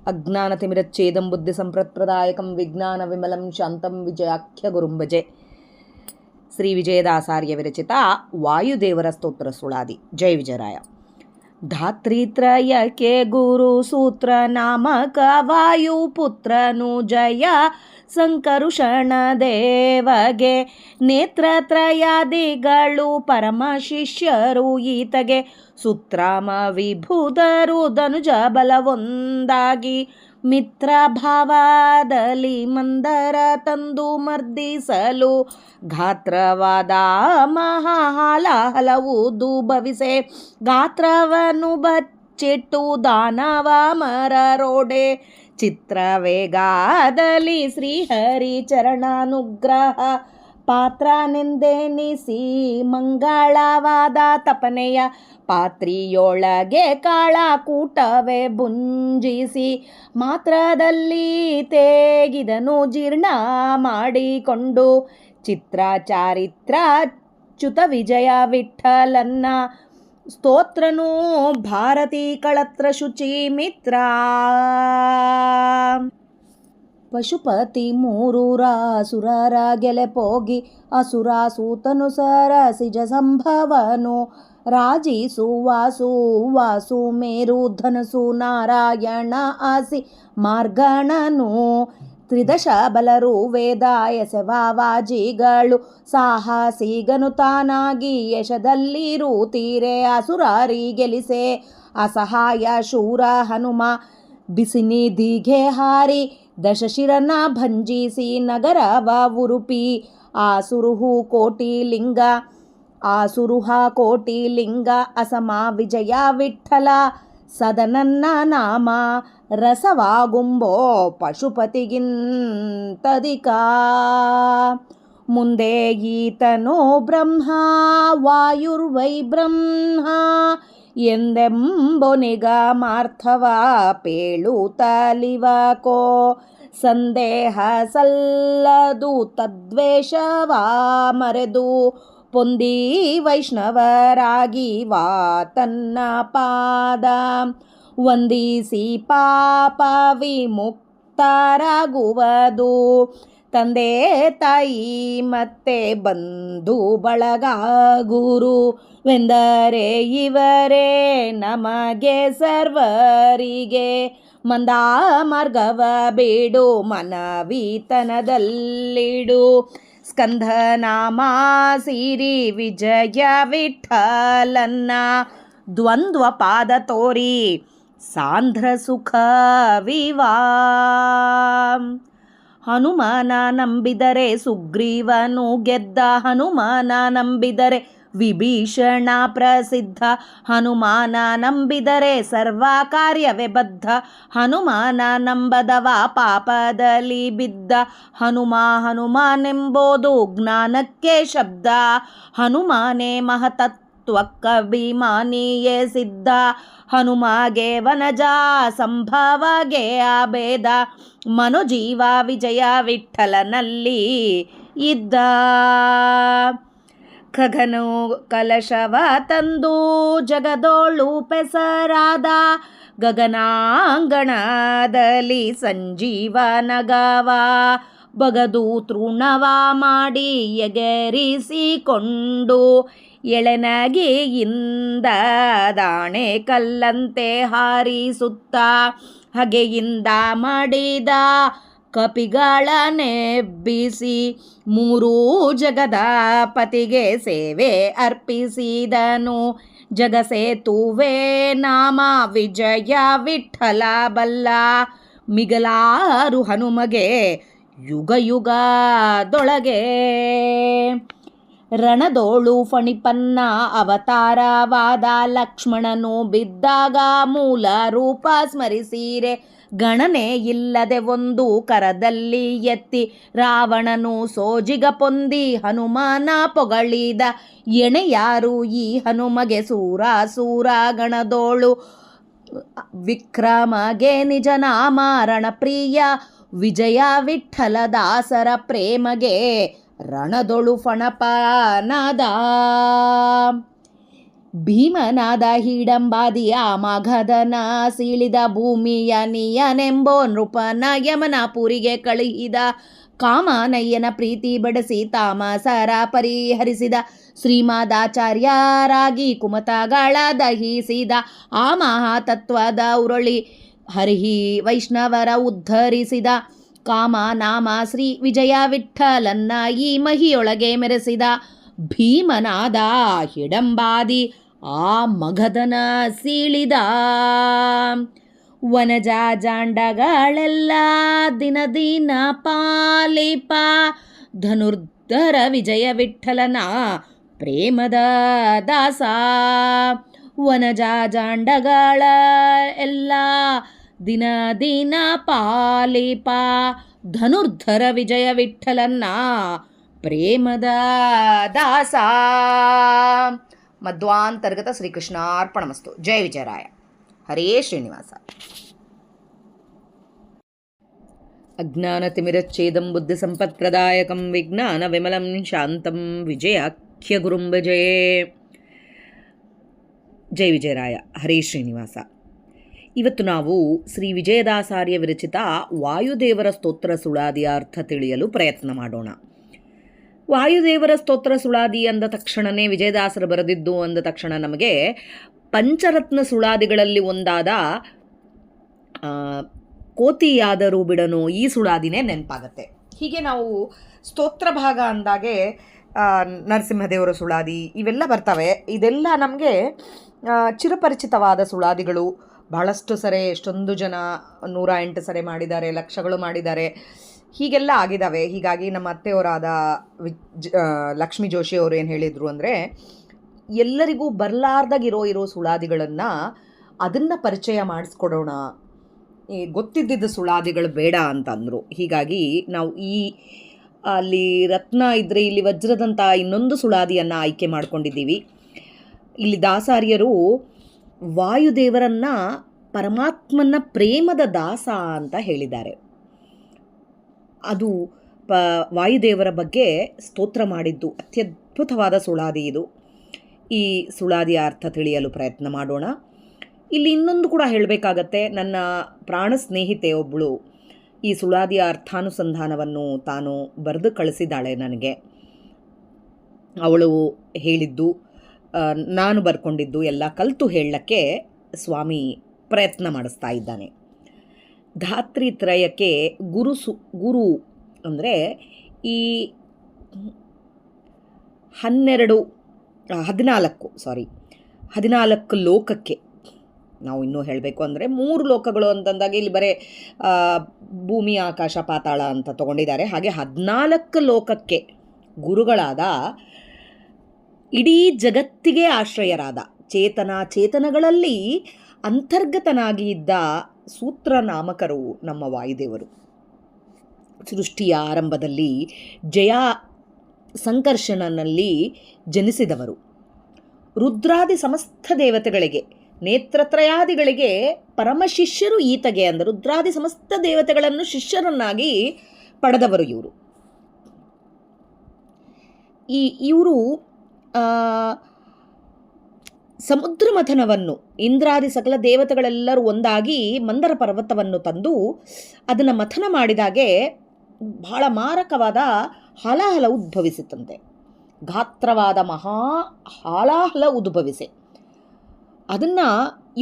ಅಜ್ಞಾನತಿಮಿರಚ್ಛೇದಂ ಬುದ್ಧಿ ಸಂಪ್ರತ್ಪ್ರದಾಯಕಂ ವಿಜ್ಞಾನ ವಿಮಲಂ ಶಾಂತಂ ವಿಜಯಾಖ್ಯ ಗುರುಂ ಭಜೆ. ಶ್ರೀ ವಿಜಯದಾಸಾರ್ಯ ವಿರಚಿತ ವಾಯುದೇವರ ಸ್ತೋತ್ರ ಸುಳಾದಿ. ಜೈ ವಿಜಯರಾಯ. ಧಾತ್ರಿತ್ರಯಕ್ಕೆ ಗುರು ಸೂತ್ರ ನಾಮಕ ವಾಯುಪುತ್ರನು ಜಯ ಸಂಕರುಷಣ ದೇವಗೆ ನೇತ್ರತ್ರಯಾದಿಗಳು ಪರಮ ಶಿಷ್ಯರು ಈತಗೆ ಸುತ್ರಾಮ ವಿಭೂದರು ಧನುಜ ಬಲವೊಂದಾಗಿ ಮಿತ್ರ ಭಾವದಲ್ಲಿ ಮಂದರ ತಂದು ಮರ್ದಿಸಲು ಗಾತ್ರವಾದ ಮಹಾಹಾಲ ಹಲವುದು ಭವಿಸೆ ಗಾತ್ರವನ್ನು ಬಚ್ಚಿಟ್ಟು ದಾನವ ಮರರೋಡೆ ಚಿತ್ರವೇಗಾದಲ್ಲಿ ಶ್ರೀಹರಿ ಚರಣಾನುಗ್ರಹ ಪಾತ್ರನೆಂದೆನಿಸಿ ಮಂಗಳವಾದ ತಪನೆಯ ಪಾತ್ರಿಯೊಳಗೆ ಕಾಳಕೂಟವೇ ಬುಂಜಿಸಿ ಮಾತ್ರದಲ್ಲಿ ತೇಗಿದನು ಜೀರ್ಣ ಮಾಡಿಕೊಂಡು ಚಿತ್ರ ಚಾರಿತ್ರ ಚ್ಯುತ ವಿಜಯ ವಿಠಲನ್ನ ಸ್ತೋತ್ರನು ಭಾರತೀ ಕಳತ್ರ ಶುಚಿ ಮಿತ್ರ ಪಶುಪತಿ ಮೂರೂರಾಸುರರ ಗೆಲೆಪೋಗಿ ಅಸುರಾಸೂತನು ಸರಸಿಜ ಸಂಭವನು ರಾಜಿಸು ವಾಸು ವಾಸು ಮೇರು ಧನಸು ನಾರಾಯಣ ಆಸಿ ಮಾರ್ಗಣನು ತ್ರಿದಶ ಬಲರು ವೇದ ಎಸೆವಾಜಿಗಳು ಸಾಹಸಿಗನು ತಾನಾಗಿ ಯಶದಲ್ಲಿರುತ್ತೀರೆ ಅಸುರಾರಿ ಗೆಲಿಸೆ ಅಸಹಾಯ ಶೂರ ಹನುಮ ಬಿಸಿನಿಧಿಗೆ ಹಾರಿ ದಶಶಿರನ ಭಂಜಿಸಿ ನಗರವ ಉರುಪಿ ಆಸುರುಹು ಕೋಟಿ ಲಿಂಗ ಅಸಮ ವಿಜಯ ವಿಠಲ ಸದನನ್ನ ನಾಮ ರಸವಾಗುಂಬೋ ಪಶುಪತಿಗಿಂತದಿಕ ಮುಂದೆ ಈತನು ಬ್ರಹ್ಮ ವಾಯುರ್ವೈ ಬ್ರಹ್ಮ ಎಂದೆಂಬೊನಿಗ ಮಾರ್ಥವ ಪೇಳುತ್ತಲಿವಕೋ ಸಂದೇಹ ಸಲ್ಲದು ತದ್ವೇಷವ ಮರೆದು ಪೊಂದಿ ವೈಷ್ಣವರಾಗಿ ವಾ ತನ್ನ ಪಾದ ವಂದಿಸಿ ಪಾಪ ವಿಮುಕ್ತರಾಗುವುದು ತಂದೆ ತಾಯಿ ಮತ್ತೆ ಬಂಧು ಬಳಗ ಗುರುವೆಂದರೆ ಇವರೇ ನಮಗೆ ಸರ್ವರಿಗೆ ಮಂದ ಮಾರ್ಗವ ಬೇಡು ಮನವಿತನದಲ್ಲಿಡು ಸ್ಕಂಧನಾಮ ಸಿರಿ ವಿಜಯ ವಿಠಲನ್ನ ದ್ವಂದ್ವ ಪಾದ ತೋರಿ ಸಾಂಧ್ರ ಸುಖವಿವಾ ಹನುಮಾನ ನಂಬಿದರೆ ಸುಗ್ರೀವನು ಗೆದ್ದ ಹನುಮಾನ ನಂಬಿದರೆ ವಿಭೀಷಣ ಪ್ರಸಿದ್ಧ ಹನುಮಾನ ನಂಬಿದರೆ ಸರ್ವ ಕಾರ್ಯವೇ ಬದ್ಧ ಹನುಮಾನ ನಂಬದವ ಪಾಪದಲ್ಲಿ ಬಿದ್ದ ಹನುಮಾನೆಂಬುದು ಜ್ಞಾನಕ್ಕೆ ಶಬ್ದ ಹನುಮಾನೇ ಮಹತತ್ವಕ್ಕಭಿಮಾನಿಯೇ ಸಿದ್ಧ ಹನುಮಗೆ ವನಜ ಸಂಭವಗೆ ಆಭೇದ ಮನುಜೀವ ವಿಜಯ ವಿಠಲನಲ್ಲಿ ಇದ್ದ ಖಗನು ಕಲಶವ ತಂದು ಜಗದೋಳು ಪೆಸರಾದ ಗಗನಾಂಗಣದಲ್ಲಿ ಸಂಜೀವನಗವ ಬಗದು ತೃಣವ ಮಾಡಿ ಎಗರಿಸಿಕೊಂಡು ಎಳೆನಗೆಯಿಂದ ದಾಣೆ ಕಲ್ಲಂತೆ ಹಾರಿಸುತ್ತ ಹಗೆಯಿಂದ ಮಾಡಿದ ಕಪಿಗಳನ್ನೆಬ್ಬಿಸಿ ಮೂರೂ ಜಗದ ಪತಿಗೆ ಸೇವೆ ಅರ್ಪಿಸಿದನು ಜಗಸೇತುವೆ ನಾಮ ವಿಜಯ ವಿಠಲ ಬಲ್ಲ ಮಿಗಲಾರು ಹನುಮಗೆ ಯುಗ ಯುಗದೊಳಗೆ ರಣದೋಳು ಫಣಿಪನ್ನ ಅವತಾರವಾದ ಲಕ್ಷ್ಮಣನು ಬಿದ್ದಾಗ ಮೂಲ ರೂಪ ಸ್ಮರಿಸಿರೆ ಗಣನೆ ಇಲ್ಲದೆ ಒಂದು ಕರದಲ್ಲಿ ಎತ್ತಿ ರಾವಣನು ಸೋಜಿಗ ಪೊಂದಿ ಹನುಮಾನ ಪೊಗಳಿದ ಎಣೆಯಾರು ಈ ಹನುಮಗೆ ಸೂರ ಗಣದೋಳು ವಿಕ್ರಮಗೆ ನಿಜ ನಾಮ ರಣಪ್ರಿಯ ವಿಜಯ ವಿಠಲ ದಾಸರ ಪ್ರೇಮಗೆ ರಣದೊಳು ಫಣಪನದ ಭೀಮನಾದ ಹಿಡಂಬಾದಿಯ ಮಗಧನ ಸೀಳಿದ ಭೂಮಿಯ ನಿಯನೆಂಬೋ ನೃಪನ ಯಮನಪುರಿಗೆ ಕಳುಹಿದ ಕಾಮನಯ್ಯನ ಪ್ರೀತಿ ಬಡಿಸಿ ತಾಮಸರ ಪರಿಹರಿಸಿದ ಶ್ರೀಮದಾಚಾರ್ಯರಾಗಿ ಕುಮತಗಳ ದಹಿಸಿದ ಆ ಮಹಾತತ್ವದ ಉರುಳಿ ಹರಿಹಿ ವೈಷ್ಣವರ ಉದ್ಧರಿಸಿದ ಕಾಮ ನಾಮ ಶ್ರೀ ವಿಜಯ ವಿಠಲನ್ನ ಈ ಮಹಿಯೊಳಗೆ ಮೆರೆಸಿದ ಭೀಮನಾದ ಹಿಡಂಬಾದಿ ಆ ಮಗಧನ ಸೀಳಿದ ವನಜ ಜಾಂಡಗಳೆಲ್ಲ ದಿನ ದಿನ ಪಾಲಿಪ ಧನುರ್ಧರ ವಿಜಯ ವಿಠಲನ ಪ್ರೇಮದ ದಾಸ. ವನಜ ಜಾಂಡಗಳ ಎಲ್ಲ ದಿನ ದಿನ ಪಾಲಿಪ ಧನುರ್ಧರ ವಿಜಯ ವಿಠಲನ್ನ ಪ್ರೇಮದ ದಾಸ. ಮಧ್ವಾಂತರ್ಗತ ಶ್ರೀಕೃಷ್ಣಾರ್ಪಣಮಸ್ತು. ಜಯ ವಿಜಯರಾಯ. ಹರೇ ಶ್ರೀನಿವಾಸ. ಅಜ್ಞಾನತಿಮಿರಚ್ಛೇದಂ ಬುದ್ಧಿಸಂಪತ್ಪ್ರದಾಯಕಂ ವಿಜ್ಞಾನ ವಿಮಲಂ ಶಾಂತಂ ವಿಜಯಾಖ್ಯ ಗುರುಂ ಭಜೆ. ಜಯ ವಿಜಯರಾಯ. ಹರೇ ಶ್ರೀನಿವಾಸ. ಇವತ್ತು ನಾವು ಶ್ರೀ ವಿಜಯದಾಸಾರ್ಯ ವಿರಚಿತ ವಾಯುದೇವರ ಸ್ತೋತ್ರ ಸುಳಾದಿಯ ಅರ್ಥ ತಿಳಿಯಲು ಪ್ರಯತ್ನ ಮಾಡೋಣ. ವಾಯುದೇವರ ಸ್ತೋತ್ರ ಸುಳಾದಿ ಅಂದ ತಕ್ಷಣವೇ ವಿಜಯದಾಸರು ಬರೆದಿದ್ದು ಅಂದ ತಕ್ಷಣ ನಮಗೆ ಪಂಚರತ್ನ ಸುಳಾದಿಗಳಲ್ಲಿ ಒಂದಾದ ಕೋತಿಯಾದರೂ ಬಿಡನು ಈ ಸುಳಾದಿನೇ ನೆನಪಾಗತ್ತೆ. ಹೀಗೆ ನಾವು ಸ್ತೋತ್ರ ಭಾಗ ಅಂದಾಗೆ ನರಸಿಂಹದೇವರ ಸುಳಾದಿ ಇವೆಲ್ಲ ಬರ್ತವೆ. ಇದೆಲ್ಲ ನಮಗೆ ಚಿರಪರಿಚಿತವಾದ ಸುಳಾದಿಗಳು. ಬಹಳಷ್ಟು ಸರಿ ಎಷ್ಟೊಂದು ಜನ 108 ಸರಿ ಮಾಡಿದ್ದಾರೆ, ಲಕ್ಷಗಳು ಮಾಡಿದ್ದಾರೆ, ಹೀಗೆಲ್ಲ ಆಗಿದ್ದಾವೆ. ಹೀಗಾಗಿ ನಮ್ಮ ಅತ್ತೆಯವರಾದ ಲಕ್ಷ್ಮೀ ಜೋಶಿ ಅವರು ಏನು ಹೇಳಿದರು ಅಂದರೆ, ಎಲ್ಲರಿಗೂ ಬರಲಾರ್ದಾಗಿರೋ ಸುಳಾದಿಗಳನ್ನು ಅದನ್ನು ಪರಿಚಯ ಮಾಡಿಸ್ಕೊಡೋಣ, ಗೊತ್ತಿದ್ದಿದ್ದ ಸುಳಾದಿಗಳು ಬೇಡ ಅಂತಂದರು. ಹೀಗಾಗಿ ನಾವು ಅಲ್ಲಿ ರತ್ನ ಇದ್ದರೆ ಇಲ್ಲಿ ವಜ್ರದಂಥ ಇನ್ನೊಂದು ಸುಳಾದಿಯನ್ನು ಆಯ್ಕೆ ಮಾಡ್ಕೊಂಡಿದ್ದೀವಿ. ಇಲ್ಲಿ ದಾಸಾರ್ಯರು ವಾಯುದೇವರನ್ನ ಪರಮಾತ್ಮನ ಪ್ರೇಮದ ದಾಸ ಅಂತ ಹೇಳಿದ್ದಾರೆ. ಅದು ವಾಯುದೇವರ ಬಗ್ಗೆ ಸ್ತೋತ್ರ ಮಾಡಿದ್ದು ಅತ್ಯದ್ಭುತವಾದ ಸುಳಾದಿ ಇದು. ಈ ಸುಳಾದಿಯ ಅರ್ಥ ತಿಳಿಯಲು ಪ್ರಯತ್ನ ಮಾಡೋಣ. ಇಲ್ಲಿ ಇನ್ನೊಂದು ಕೂಡ ಹೇಳಬೇಕಾಗತ್ತೆ. ನನ್ನ ಪ್ರಾಣ ಸ್ನೇಹಿತೆ ಒಬ್ಬಳು ಈ ಸುಳಾದಿಯ ಅರ್ಥಾನುಸಂಧಾನವನ್ನು ತಾನು ಬರೆದು ಕಳಿಸಿದ್ದಾಳೆ ನನಗೆ. ಅವಳು ಹೇಳಿದ್ದು, ನಾನು ಬರ್ಕೊಂಡಿದ್ದು ಎಲ್ಲ ಕಲಿತು ಹೇಳಕ್ಕೆ ಸ್ವಾಮಿ ಪ್ರಯತ್ನ ಮಾಡಿಸ್ತಾ ಇದ್ದಾನೆ. ಧಾತ್ರಿತ್ರಯಕ್ಕೆ ಗುರು ಅಂದರೆ ಈ 14 ಲೋಕಕ್ಕೆ, ನಾವು ಇನ್ನೂ ಹೇಳಬೇಕು ಅಂದರೆ 3 ಲೋಕಗಳು ಅಂತಂದಾಗ ಇಲ್ಲಿ ಬರೀ ಭೂಮಿ ಆಕಾಶ ಪಾತಾಳ ಅಂತ ತಗೊಂಡಿದ್ದಾರೆ. ಹಾಗೆ 14 ಲೋಕಕ್ಕೆ ಗುರುಗಳಾದ, ಇಡೀ ಜಗತ್ತಿಗೆ ಆಶ್ರಯರಾದ, ಚೇತನಗಳಲ್ಲಿ ಅಂತರ್ಗತನಾಗಿ ಇದ್ದ ಸೂತ್ರ ನಾಮಕರು ನಮ್ಮ ವಾಯುದೇವರು. ಸೃಷ್ಟಿಯ ಆರಂಭದಲ್ಲಿ ಜಯ ಸಂಕರ್ಷಣನಲ್ಲಿ ಜನಿಸಿದವರು. ರುದ್ರಾದಿ ಸಮಸ್ತ ದೇವತೆಗಳಿಗೆ, ನೇತ್ರತ್ರಯಾದಿಗಳಿಗೆ ಪರಮ ಶಿಷ್ಯರು ಈತಗೆ. ಅಂದರೆ ರುದ್ರಾದಿ ಸಮಸ್ತ ದೇವತೆಗಳನ್ನು ಶಿಷ್ಯರನ್ನಾಗಿ ಪಡೆದವರು ಇವರು. ಇವರು ಸಮುದ್ರ ಮಥನವನ್ನು, ಇಂದ್ರಾದಿ ಸಕಲ ದೇವತೆಗಳೆಲ್ಲರೂ ಒಂದಾಗಿ ಮಂದರ ಪರ್ವತವನ್ನು ತಂದು ಅದನ್ನು ಮಥನ ಮಾಡಿದಾಗೆ ಬಹಳ ಮಾರಕವಾದ ಹಾಲಾಹಲ ಉದ್ಭವಿಸಿತಂತೆ. ಗಾತ್ರವಾದ ಮಹಾ ಹಾಲಾಹಲ ಉದ್ಭವಿಸಿ ಅದನ್ನು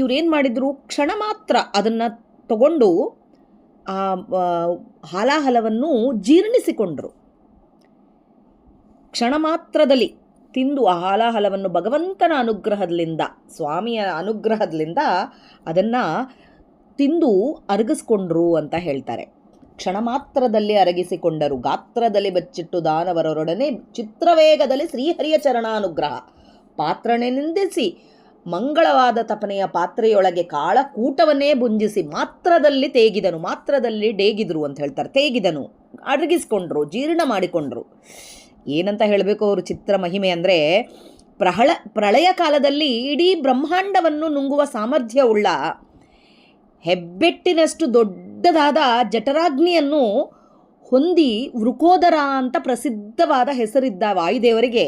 ಇವರೇನು ಮಾಡಿದರು, ಕ್ಷಣ ಮಾತ್ರ ಅದನ್ನು ತಗೊಂಡು ಆ ಹಾಲಾಹಲವನ್ನು ಜೀರ್ಣಿಸಿಕೊಂಡರು. ಕ್ಷಣ ಮಾತ್ರದಲ್ಲಿ ತಿಂದು ಆ ಹಾಲಾಹಲವನ್ನು ಭಗವಂತನ ಅನುಗ್ರಹದಿಂದ, ಸ್ವಾಮಿಯ ಅನುಗ್ರಹದಿಂದ ಅದನ್ನು ತಿಂದು ಅರಗಿಸ್ಕೊಂಡ್ರು ಅಂತ ಹೇಳ್ತಾರೆ. ಕ್ಷಣ ಮಾತ್ರದಲ್ಲಿ ಅರಗಿಸಿಕೊಂಡರು. ಗಾತ್ರದಲ್ಲಿ ಬಚ್ಚಿಟ್ಟು ದಾನವರೊಡನೆ ಚಿತ್ರವೇಗದಲ್ಲಿ ಶ್ರೀಹರಿಯ ಚರಣಾನುಗ್ರಹ ಪಾತ್ರನೆ ನಿಂದಿಸಿ ಮಂಗಳವಾದ ತಪನೆಯ ಪಾತ್ರೆಯೊಳಗೆ ಕಾಳಕೂಟವನ್ನೇ ಭುಂಜಿಸಿ ಮಾತ್ರದಲ್ಲಿ ತೇಗಿದನು. ಮಾತ್ರದಲ್ಲಿ ಡೇಗಿದ್ರು ಅಂತ ಹೇಳ್ತಾರೆ. ತೇಗಿದನು, ಅಡಗಿಸ್ಕೊಂಡ್ರು, ಜೀರ್ಣ ಮಾಡಿಕೊಂಡ್ರು. ಏನಂತ ಹೇಳಬೇಕು ಅವರು ಚಿತ್ರ ಮಹಿಮೆ ಅಂದರೆ, ಪ್ರಳಯ ಕಾಲದಲ್ಲಿ ಇಡೀ ಬ್ರಹ್ಮಾಂಡವನ್ನು ನುಂಗುವ ಸಾಮರ್ಥ್ಯ ಉಳ್ಳ ಹೆಬ್ಬೆಟ್ಟಿನಷ್ಟು ದೊಡ್ಡದಾದ ಜಠರಾಗ್ನಿಯನ್ನು ಹೊಂದಿ ವೃಕೋದರ ಅಂತ ಪ್ರಸಿದ್ಧವಾದ ಹೆಸರಿದ್ದ ವಾಯುದೇವರಿಗೆ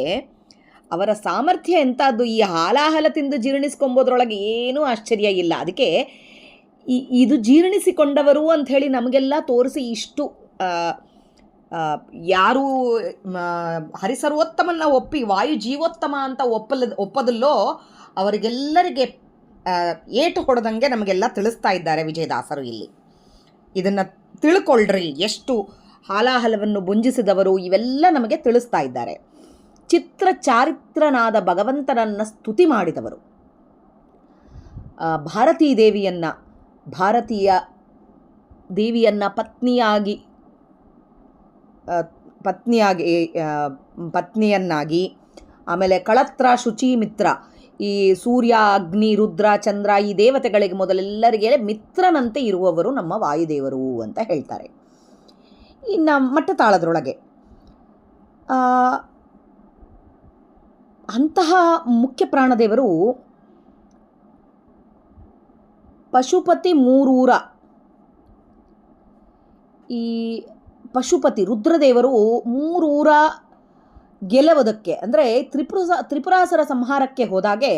ಅವರ ಸಾಮರ್ಥ್ಯ ಎಂಥದ್ದು, ಈ ಹಾಲಾಹಲ ತಿಂದು ಜೀರ್ಣಿಸ್ಕೊಂಬೋದ್ರೊಳಗೆ ಏನೂ ಆಶ್ಚರ್ಯ ಇಲ್ಲ. ಅದಕ್ಕೆ ಇದು ಜೀರ್ಣಿಸಿಕೊಂಡವರು ಅಂಥೇಳಿ ನಮಗೆಲ್ಲ ತೋರಿಸಿ ಇಷ್ಟು ಯಾರು ಹರಿಸರ್ವೋತ್ತಮನ್ನ ಒಪ್ಪಿ ವಾಯು ಜೀವೋತ್ತಮ ಅಂತ ಒಪ್ಪದಲ್ಲೋ ಅವರಿಗೆಲ್ಲರಿಗೆ ಏಟು ಹೊಡೆದಂಗೆ ನಮಗೆಲ್ಲ ತಿಳಿಸ್ತಾ ಇದ್ದಾರೆ ವಿಜಯದಾಸರು ಇಲ್ಲಿ. ಇದನ್ನು ತಿಳ್ಕೊಳ್ರಿ, ಎಷ್ಟು ಹಾಲಾಹಲವನ್ನು ಭುಂಜಿಸಿದವರು ಇವೆಲ್ಲ ನಮಗೆ ತಿಳಿಸ್ತಾ ಇದ್ದಾರೆ. ಚಿತ್ರ ಚಾರಿತ್ರನಾದ ಭಗವಂತನನ್ನು ಸ್ತುತಿ ಮಾಡಿದವರು, ಭಾರತೀಯ ದೇವಿಯನ್ನು ಪತ್ನಿಯನ್ನಾಗಿ, ಆಮೇಲೆ ಕಳತ್ರ, ಶುಚಿ, ಮಿತ್ರ, ಈ ಸೂರ್ಯ, ಅಗ್ನಿ, ರುದ್ರ, ಚಂದ್ರ ಈ ದೇವತೆಗಳಿಗೆ ಮೊದಲೆಲ್ಲರಿಗೆ ಮಿತ್ರನಂತೆ ಇರುವವರು ನಮ್ಮ ವಾಯುದೇವರು ಅಂತ ಹೇಳ್ತಾರೆ. ಇನ್ನು ಮಟ್ಟತಾಳದೊಳಗೆ ಅಂತಹ ಮುಖ್ಯ ಪ್ರಾಣದೇವರು ಪಶುಪತಿ ಮೂರೂರ. ಈ ಪಶುಪತಿ ರುದ್ರದೇವರು ಮೂರೂರ ಗೆಲ್ಲುವುದಕ್ಕೆ ಅಂದರೆ ತ್ರಿಪುರಾಸುರ ಸಂಹಾರಕ್ಕೆ ಹೋದಾಗೆ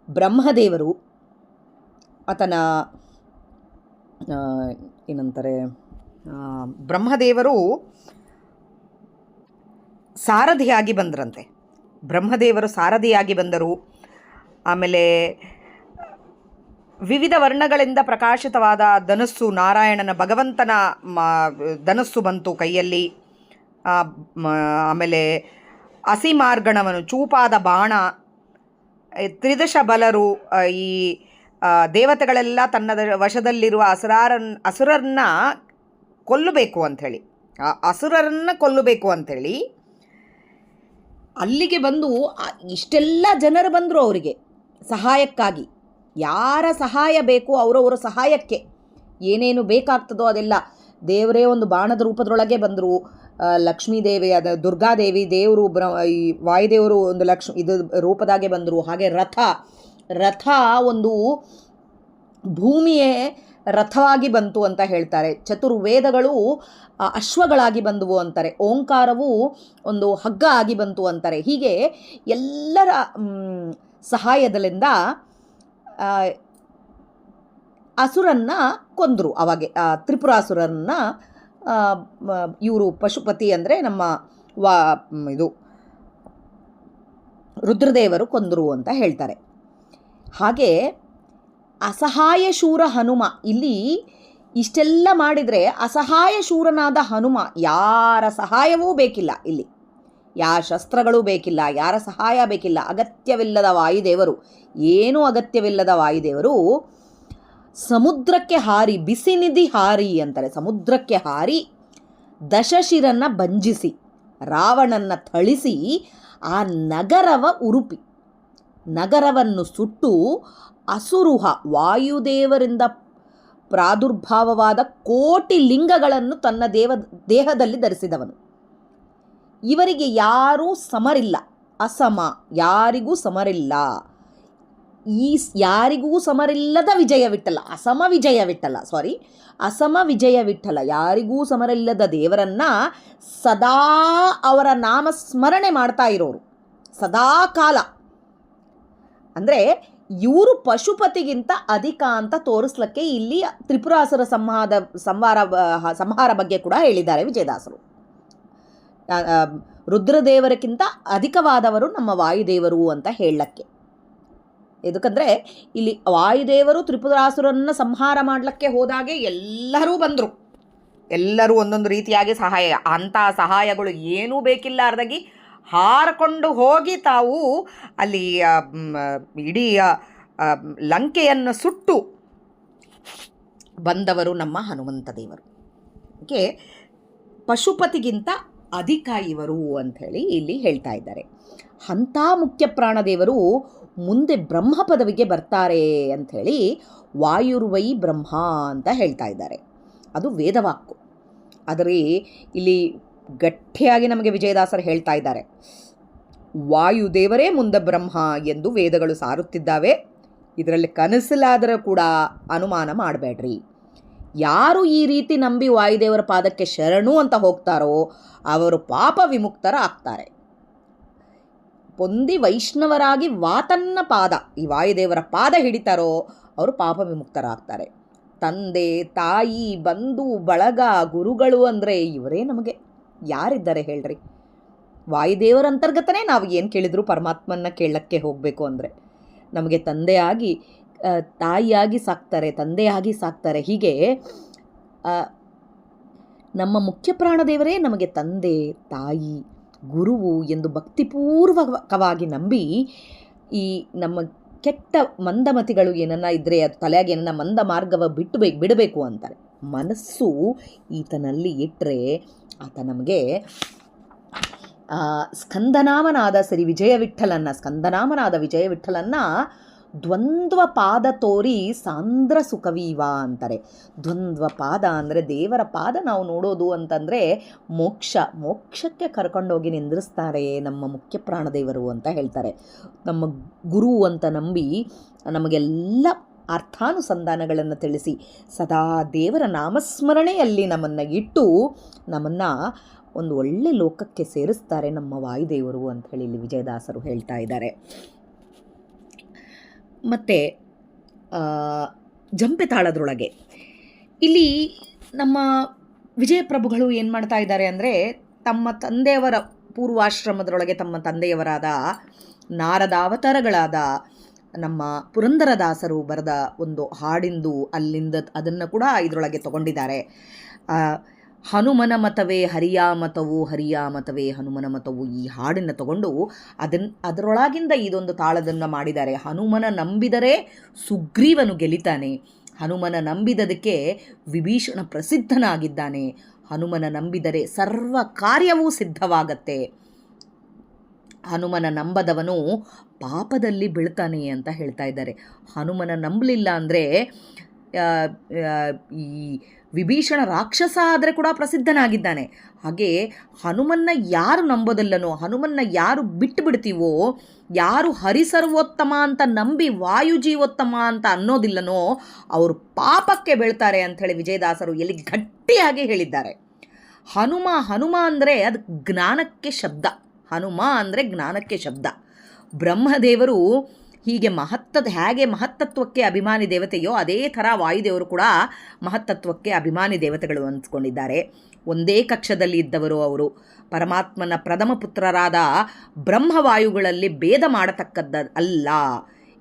ಬ್ರಹ್ಮದೇವರು ಬ್ರಹ್ಮದೇವರು ಸಾರಥಿಯಾಗಿ ಬಂದರಂತೆ. ಬ್ರಹ್ಮದೇವರು ಸಾರಥಿಯಾಗಿ ಬಂದರು. ಆಮೇಲೆ ವಿವಿಧ ವರ್ಣಗಳಿಂದ ಪ್ರಕಾಶಿತವಾದ ಧನಸ್ಸು, ನಾರಾಯಣನ ಭಗವಂತನ ಧನಸ್ಸು ಬಂತು ಕೈಯಲ್ಲಿ. ಆಮೇಲೆ ಅಸಿಮಾರ್ಗಣವನು, ಚೂಪಾದ ಬಾಣ, ತ್ರಿದಶ ಬಲರು, ಈ ದೇವತೆಗಳೆಲ್ಲ ತನ್ನ ವಶದಲ್ಲಿರುವ ಅಸುರರನ್ನ ಕೊಲ್ಲಬೇಕು ಅಂಥೇಳಿ ಅಲ್ಲಿಗೆ ಬಂದು ಇಷ್ಟೆಲ್ಲ ಜನರು ಬಂದರು ಅವರಿಗೆ ಸಹಾಯಕ್ಕಾಗಿ. ಯಾರ ಸಹಾಯ ಬೇಕು ಅವರವರ ಸಹಾಯಕ್ಕೆ ಏನೇನು ಬೇಕಾಗ್ತದೋ ಅದೆಲ್ಲ ದೇವರೇ ಒಂದು ಬಾಣದ ರೂಪದೊಳಗೆ ಬಂದರು. ಲಕ್ಷ್ಮೀದೇವಿ, ದುರ್ಗಾದೇವಿ, ದೇವರು, ಈ ವಾಯುದೇವರು ಒಂದು ಇದು ರೂಪದಾಗೆ ಬಂದರು. ಹಾಗೆ ರಥ ಒಂದು ಭೂಮಿಯೇ ರಥವಾಗಿ ಬಂತು ಅಂತ ಹೇಳ್ತಾರೆ. ಚತುರ್ವೇದಗಳು ಅಶ್ವಗಳಾಗಿ ಬಂದವು ಅಂತಾರೆ. ಓಂಕಾರವು ಒಂದು ಹಗ್ಗ ಆಗಿ ಬಂತು ಅಂತಾರೆ. ಹೀಗೆ ಎಲ್ಲರ ಸಹಾಯದಲ್ಲಿಂದ ಅಸುರನ್ನ ಕೊಂದರು. ಅವಾಗೆ ತ್ರಿಪುರಾಸುರನ್ನ ಇವರು ಪಶುಪತಿ ಅಂದರೆ ನಮ್ಮ ರುದ್ರದೇವರು ಕೊಂದರು ಅಂತ ಹೇಳ್ತಾರೆ. ಹಾಗೆ ಅಸಹಾಯ ಶೂರ ಹನುಮ, ಇಲ್ಲಿ ಇಷ್ಟೆಲ್ಲ ಮಾಡಿದರೆ ಅಸಹಾಯ ಶೂರನಾದ ಹನುಮ, ಯಾರ ಸಹಾಯವೂ ಬೇಕಿಲ್ಲ, ಇಲ್ಲಿ ಯಾವ ಶಸ್ತ್ರಗಳೂ ಬೇಕಿಲ್ಲ, ಯಾರ ಸಹಾಯ ಬೇಕಿಲ್ಲ, ಅಗತ್ಯವಿಲ್ಲದ ವಾಯುದೇವರು, ಏನೂ ಅಗತ್ಯವಿಲ್ಲದ ವಾಯುದೇವರು ಸಮುದ್ರಕ್ಕೆ ಹಾರಿ, ಬಿಸಿ ನಿಧಿ ಹಾರಿ ಅಂತಾರೆ, ಸಮುದ್ರಕ್ಕೆ ಹಾರಿ ದಶಶಿರನ್ನು ಭಂಜಿಸಿ ರಾವಣನ ಥಳಿಸಿ ಆ ನಗರವನ್ನು ಸುಟ್ಟು ಅಸುರುಹ ವಾಯುದೇವರಿಂದ ಪ್ರಾದುರ್ಭಾವವಾದ ಕೋಟಿ ಲಿಂಗಗಳನ್ನು ತನ್ನ ದೇಹದಲ್ಲಿ ಧರಿಸಿದವನು. ಇವರಿಗೆ ಯಾರೂ ಸಮರಿಲ್ಲ, ಯಾರಿಗೂ ಸಮರಿಲ್ಲ. ಯಾರಿಗೂ ಸಮರಿಲ್ಲದ ಅಸಮ ವಿಜಯ ವಿಠಲ ಯಾರಿಗೂ ಸಮರಿಲ್ಲದ ದೇವರನ್ನ ಸದಾ ಅವರ ನಾಮಸ್ಮರಣೆ ಮಾಡ್ತಾ ಇರೋರು ಸದಾ ಕಾಲ. ಅಂದರೆ ಇವರು ಪಶುಪತಿಗಿಂತ ಅಧಿಕ ಅಂತ ತೋರಿಸ್ಲಿಕ್ಕೆ ಇಲ್ಲಿ ತ್ರಿಪುರಾಸುರ ಸಂಹಾರ ಬಗ್ಗೆ ಕೂಡ ಹೇಳಿದ್ದಾರೆ ವಿಜಯದಾಸರು. ರುದ್ರದೇವರಕ್ಕಿಂತ ಅಧಿಕವಾದವರು ನಮ್ಮ ವಾಯುದೇವರು ಅಂತ ಹೇಳಕ್ಕೆ. ಇದಕ್ಕಂದರೆ ಇಲ್ಲಿ ವಾಯುದೇವರು ತ್ರಿಪುರಾಸುರನ್ನು ಸಂಹಾರ ಮಾಡಲಿಕ್ಕೆ ಹೋದಾಗೆ ಎಲ್ಲರೂ ಬಂದರು, ಎಲ್ಲರೂ ಒಂದೊಂದು ರೀತಿಯಾಗಿ ಸಹಾಯ. ಅಂಥ ಸಹಾಯಗಳು ಏನೂ ಬೇಕಿಲ್ಲಾರ್ದಾಗಿ ಹಾರಿಕೊಂಡು ಹೋಗಿ ತಾವು ಅಲ್ಲಿ ಇಡೀ ಲಂಕೆಯನ್ನು ಸುಟ್ಟು ಬಂದವರು ನಮ್ಮ ಹನುಮಂತ ದೇವರು. ಓಕೆ, ಪಶುಪತಿಗಿಂತ ಅಧಿಕ ಇವರು ಅಂಥೇಳಿ ಇಲ್ಲಿ ಹೇಳ್ತಾ ಇದ್ದಾರೆ. ಅಂಥ ಮುಖ್ಯ ಪ್ರಾಣದೇವರು ಮುಂದೆ ಬ್ರಹ್ಮ ಪದವಿಗೆ ಬರ್ತಾರೆ ಅಂಥೇಳಿ ವಾಯುರ್ವೈ ಬ್ರಹ್ಮ ಅಂತ ಹೇಳ್ತಾ ಇದ್ದಾರೆ. ಅದು ವೇದವಾಕ್ಕು. ಆದರೆ ಇಲ್ಲಿ ಗಟ್ಟಿಯಾಗಿ ನಮಗೆ ವಿಜಯದಾಸರು ಹೇಳ್ತಾ ಇದ್ದಾರೆ, ವಾಯುದೇವರೇ ಮುಂದೆ ಬ್ರಹ್ಮ ಎಂದು ವೇದಗಳು ಸಾರುತ್ತಿದ್ದಾವೆ. ಇದರಲ್ಲಿ ಕನಸಲಾದರೂ ಕೂಡ ಅನುಮಾನ ಮಾಡಬೇಡ್ರಿ. ಯಾರು ಈ ರೀತಿ ನಂಬಿ ವಾಯುದೇವರ ಪಾದಕ್ಕೆ ಶರಣು ಅಂತ ಹೋಗ್ತಾರೋ ಅವರು ಪಾಪ ವಿಮುಕ್ತರ ಆಗ್ತಾರೆ. ಪೊಂದಿ ವೈಷ್ಣವರಾಗಿ ವಾತನ್ನ ಪಾದ, ಈ ವಾಯುದೇವರ ಪಾದ ಹಿಡಿತಾರೋ ಅವರು ಪಾಪ ವಿಮುಕ್ತರಾಗ್ತಾರೆ. ತಂದೆ ತಾಯಿ ಬಂಧು ಬಳಗ ಗುರುಗಳು ಅಂದರೆ ಇವರೇ ನಮಗೆ ಯಾರಿದ್ದಾರೆ ಹೇಳ್ರಿ? ವಾಯುದೇವರ ಅಂತರ್ಗತನೇ ನಾವು ಏನು ಕೇಳಿದ್ರು ಪರಮಾತ್ಮನ ಕೇಳಕ್ಕೆ ಹೋಗಬೇಕು ಅಂದರೆ ನಮಗೆ ತಂದೆಯಾಗಿ ತಾಯಿಯಾಗಿ ಸಾಕ್ತಾರೆ, ತಂದೆಯಾಗಿ ಸಾಕ್ತಾರೆ. ಹೀಗೆ ನಮ್ಮ ಮುಖ್ಯ ಪ್ರಾಣದೇವರೇ ನಮಗೆ ತಂದೆ ತಾಯಿ ಗುರುವು ಎಂದು ಭಕ್ತಿಪೂರ್ವಕವಾಗಿ ನಂಬಿ ಈ ನಮ್ಮ ಕೆಟ್ಟ ಮಂದಮತಿಗಳು ಏನನ್ನ ಇದ್ದರೆ ಅದು ತಲೆಯಾಗಿ ಏನನ್ನ ಮಂದ ಮಾರ್ಗವ ಬಿಡಬೇಕು ಅಂತಾರೆ. ಮನಸ್ಸು ಈತನಲ್ಲಿ ಇಟ್ಟರೆ ಆತ ನಮಗೆ ಸ್ಕಂದನಾಮನಾದ ಸ್ಕಂದನಾಮನಾದ ವಿಜಯ ವಿಠಲನ್ನ ದ್ವಂದ್ವ ಪಾದ ತೋರಿ ಸಾಂದ್ರ ಸುಖವೀವ ಅಂತಾರೆ. ದ್ವಂದ್ವ ಪಾದ ಅಂದರೆ ದೇವರ ಪಾದ ನಾವು ನೋಡೋದು ಅಂತಂದರೆ ಮೋಕ್ಷಕ್ಕೆ ಕರ್ಕೊಂಡೋಗಿ ನಿಂದ್ರಿಸ್ತಾರೆ ನಮ್ಮ ಮುಖ್ಯ ಪ್ರಾಣದೇವರು ಅಂತ ಹೇಳ್ತಾರೆ. ನಮ್ಮ ಗುರು ಅಂತ ನಂಬಿ ನಮಗೆಲ್ಲ ಅರ್ಥಾನುಸಂಧಾನಗಳನ್ನು ತಿಳಿಸಿ ಸದಾ ದೇವರ ನಾಮಸ್ಮರಣೆಯಲ್ಲಿ ನಮ್ಮನ್ನು ಇಟ್ಟು ನಮ್ಮನ್ನು ಒಂದು ಒಳ್ಳೆ ಲೋಕಕ್ಕೆ ಸೇರಿಸ್ತಾರೆ ನಮ್ಮ ವಾಯುದೇವರು ಅಂತ ಹೇಳಿ ಇಲ್ಲಿ ವಿಜಯದಾಸರು ಹೇಳ್ತಾ ಇದ್ದಾರೆ. ಮತ್ತು ಜಂಪೆ ತಾಳದೊಳಗೆ ಇಲ್ಲಿ ನಮ್ಮ ವಿಜಯಪ್ರಭುಗಳು ಏನು ಮಾಡ್ತಾ ಇದ್ದಾರೆ ಅಂದರೆ ತಮ್ಮ ತಂದೆಯವರ ಪೂರ್ವಾಶ್ರಮದೊಳಗೆ ತಮ್ಮ ತಂದೆಯವರಾದ ನಾರದಾವತಾರಗಳಾದ ನಮ್ಮ ಪುರಂದರದಾಸರು ಬರೆದ ಒಂದು ಹಾಡಿಂದು ಅಲ್ಲಿಂದ ಅದನ್ನು ಕೂಡ ಇದರೊಳಗೆ ತಗೊಂಡಿದ್ದಾರೆ. ಹನುಮನ ಮತವೇ ಹರಿಯ ಮತವು, ಹರಿಯ ಮತವೇ ಹನುಮನ ಮತವು, ಈ ಹಾಡನ್ನು ತಗೊಂಡು ಅದರೊಳಗಿಂದ ಇದೊಂದು ತಾಳದನ್ನು ಮಾಡಿದ್ದಾರೆ. ಹನುಮನ ನಂಬಿದರೆ ಸುಗ್ರೀವನು ಗೆಲಿತಾನೆ, ಹನುಮನ ನಂಬಿದದಕ್ಕೆ ವಿಭೀಷಣ ಪ್ರಸಿದ್ಧನಾಗಿದ್ದಾನೆ, ಹನುಮನ ನಂಬಿದರೆ ಸರ್ವ ಕಾರ್ಯವೂ ಸಿದ್ಧವಾಗತ್ತೆ, ಹನುಮನ ನಂಬದವನು ಪಾಪದಲ್ಲಿ ಬೀಳ್ತಾನೆ ಅಂತ ಹೇಳ್ತಾ ಇದ್ದಾರೆ. ಹನುಮನ ನಂಬಲಿಲ್ಲ ಅಂದರೆ ಈ ವಿಭೀಷಣ ರಾಕ್ಷಸ ಆದರೆ ಕೂಡ ಪ್ರಸಿದ್ಧನಾಗಿದ್ದಾನೆ. ಹಾಗೆ ಹನುಮನ್ನ ಯಾರು ನಂಬೋದಿಲ್ಲನೋ, ಹನುಮನ್ನ ಯಾರು ಬಿಟ್ಟು ಬಿಡ್ತೀವೋ, ಯಾರು ಹರಿಸರ್ವೋತ್ತಮ ಅಂತ ನಂಬಿ ವಾಯುಜೀವೋತ್ತಮ ಅಂತ ಅನ್ನೋದಿಲ್ಲನೋ ಅವರು ಪಾಪಕ್ಕೆ ಬೀಳ್ತಾರೆ ಅಂಥೇಳಿ ವಿಜಯದಾಸರು ಎಲ್ಲಿ ಗಟ್ಟಿಯಾಗಿ ಹೇಳಿದ್ದಾರೆ. ಹನುಮ ಅಂದರೆ ಅದು ಜ್ಞಾನಕ್ಕೆ ಶಬ್ದ. ಹನುಮ ಅಂದರೆ ಜ್ಞಾನಕ್ಕೆ ಶಬ್ದ. ಬ್ರಹ್ಮದೇವರು ಹೀಗೆ ಹೇಗೆ ಮಹತ್ತತ್ವಕ್ಕೆ ಅಭಿಮಾನಿ ದೇವತೆಯೋ ಅದೇ ಥರ ವಾಯುದೇವರು ಕೂಡ ಮಹತ್ತತ್ವಕ್ಕೆ ಅಭಿಮಾನಿ ದೇವತೆಗಳು ಅನ್ಸ್ಕೊಂಡಿದ್ದಾರೆ. ಒಂದೇ ಕಕ್ಷದಲ್ಲಿ ಇದ್ದವರು ಅವರು. ಪರಮಾತ್ಮನ ಪ್ರಥಮ ಪುತ್ರರಾದ ಬ್ರಹ್ಮವಾಯುಗಳಲ್ಲಿ ಭೇದ ಮಾಡತಕ್ಕದ್ದಲ್ಲ,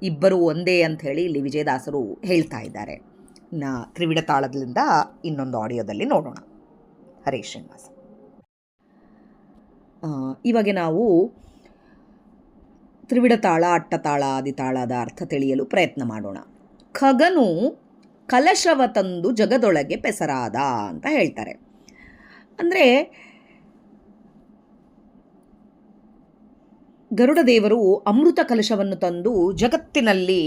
ಇಬ್ಬರು ಒಂದೇ ಅಂಥೇಳಿ ಇಲ್ಲಿ ವಿಜಯದಾಸರು ಹೇಳ್ತಾ ಇದ್ದಾರೆ. ತ್ರಿವಿಡ ತಾಳದಿಂದ ಇನ್ನೊಂದು ಆಡಿಯೋದಲ್ಲಿ ನೋಡೋಣ. ಹರೇ ಶ್ರೀನಿವಾಸ. ಇವಾಗ ನಾವು ತ್ರಿವಿಡ ತಾಳ, ಅಟ್ಟತಾಳ, ಆದಿತಾಳದ ಅರ್ಥ ತಿಳಿಯಲು ಪ್ರಯತ್ನ ಮಾಡೋಣ. ಖಗನು ಕಲಶವ ತಂದು ಜಗದೊಳಗೆ ಪೆಸರಾದ ಅಂತ ಹೇಳ್ತಾರೆ. ಅಂದರೆ ಗರುಡ ದೇವರು ಅಮೃತ ಕಲಶವನ್ನು ತಂದು ಜಗತ್ತಿನಲ್ಲಿ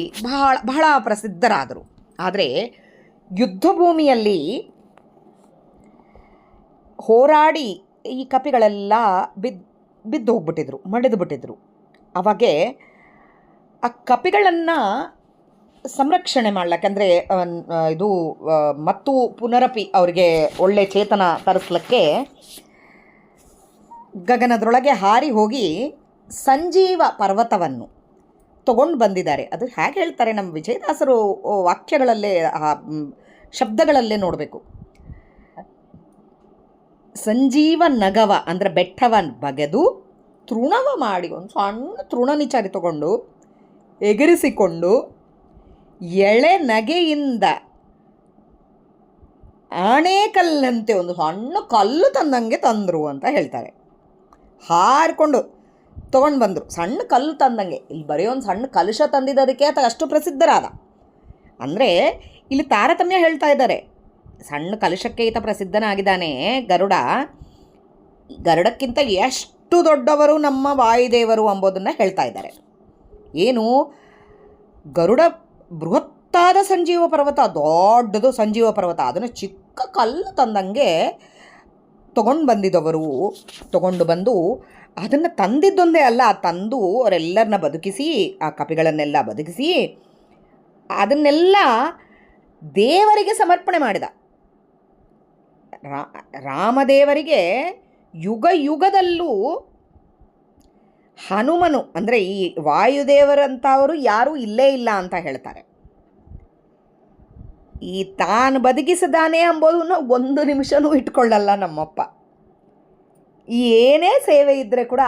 ಬಹಳ ಪ್ರಸಿದ್ಧರಾದರು. ಆದರೆ ಯುದ್ಧ ಭೂಮಿಯಲ್ಲಿ ಹೋರಾಡಿ ಈ ಕಪಿಗಳೆಲ್ಲ ಬಿದ್ದು ಹೋಗ್ಬಿಟ್ಟಿದ್ರು, ಮಡಿದು ಬಿಟ್ಟಿದ್ರು. ಅವಾಗೆ ಆ ಕಪಿಗಳನ್ನು ಸಂರಕ್ಷಣೆ ಮಾಡ್ಲಿಕ್ಕಂದರೆ ಇದು ಮತ್ತು ಪುನರಪಿ ಅವರಿಗೆ ಒಳ್ಳೆ ಚೇತನ ತರಿಸ್ಲಿಕ್ಕೆ ಗಗನದೊಳಗೆ ಹಾರಿ ಹೋಗಿ ಸಂಜೀವ ಪರ್ವತವನ್ನು ತಗೊಂಡು ಬಂದಿದ್ದಾರೆ. ಅದು ಹೇಗೆ ಹೇಳ್ತಾರೆ ನಮ್ಮ ವಿಜಯದಾಸರು ವಾಕ್ಯಗಳಲ್ಲೇ ಶಬ್ದಗಳಲ್ಲೇ ನೋಡಬೇಕು. ಸಂಜೀವ ನಗವ ಅಂದರೆ ಬೆಟ್ಟವನ್ನು ಬಗೆದು ತೃಣವ ಮಾಡಿ ಒಂದು ಸಣ್ಣ ತೃಣನಿಚಾರಿ ತಗೊಂಡು ಎಗರಿಸಿಕೊಂಡು ಎಳೆ ನಗೆಯಿಂದ ಆಣೆಕಲ್ಲಂತೆ ಒಂದು ಸಣ್ಣ ಕಲ್ಲು ತಂದಂಗೆ ತಂದರು ಅಂತ ಹೇಳ್ತಾರೆ. ಹಾರಿಕೊಂಡು ತೊಗೊಂಡು ಬಂದರು, ಸಣ್ಣ ಕಲ್ಲು ತಂದಂಗೆ. ಇಲ್ಲಿ ಬರೀ ಒಂದು ಸಣ್ಣ ಕಲಶ ತಂದಿದ್ದದಕ್ಕೆ ಆತ ಅಷ್ಟು ಪ್ರಸಿದ್ಧರಾದ. ಅಂದರೆ ಇಲ್ಲಿ ತಾರತಮ್ಯ ಹೇಳ್ತಾ ಇದ್ದಾರೆ. ಸಣ್ಣ ಕಲಶಕ್ಕೆ ಈತ ಪ್ರಸಿದ್ಧನಾಗಿದ್ದಾನೆ ಗರುಡಕ್ಕಿಂತ ಎಷ್ಟು ದೊಡ್ಡವರು ನಮ್ಮ ವಾಯುದೇವರು ಎಂಬುದನ್ನು ಹೇಳ್ತಾ ಇದ್ದಾರೆ. ಏನು ಗರುಡ ಬೃಹತ್ತಾದ ಸಂಜೀವ ಪರ್ವತ, ದೊಡ್ಡದು ಸಂಜೀವ ಪರ್ವತ, ಅದನ್ನು ಚಿಕ್ಕ ಕಲ್ಲು ತಂದಂಗೆ ತಗೊಂಡು ಬಂದು ಅದನ್ನು ತಂದಿದ್ದೊಂದೇ ಅಲ್ಲ, ತಂದು ಅವರೆಲ್ಲರನ್ನ ಬದುಕಿಸಿ, ಆ ಕಪಿಗಳನ್ನೆಲ್ಲ ಬದುಕಿಸಿ ಅದನ್ನೆಲ್ಲ ದೇವರಿಗೆ ಸಮರ್ಪಣೆ ಮಾಡಿದ. ರಾಮದೇವರಿಗೆ ಯುಗದಲ್ಲೂ ಹನುಮನು ಅಂದರೆ ಈ ವಾಯುದೇವರಂಥವರು ಯಾರೂ ಇಲ್ಲೇ ಇಲ್ಲ ಅಂತ ಹೇಳ್ತಾರೆ. ಈ ತಾನು ಬದುಕಿಸಿದಾನೆ ಎಂಬುದನ್ನು ಒಂದು ನಿಮಿಷನೂ ಇಟ್ಕೊಳ್ಳಲ್ಲ ನಮ್ಮಪ್ಪ. ಈ ಏನೇ ಸೇವೆ ಇದ್ದರೆ ಕೂಡ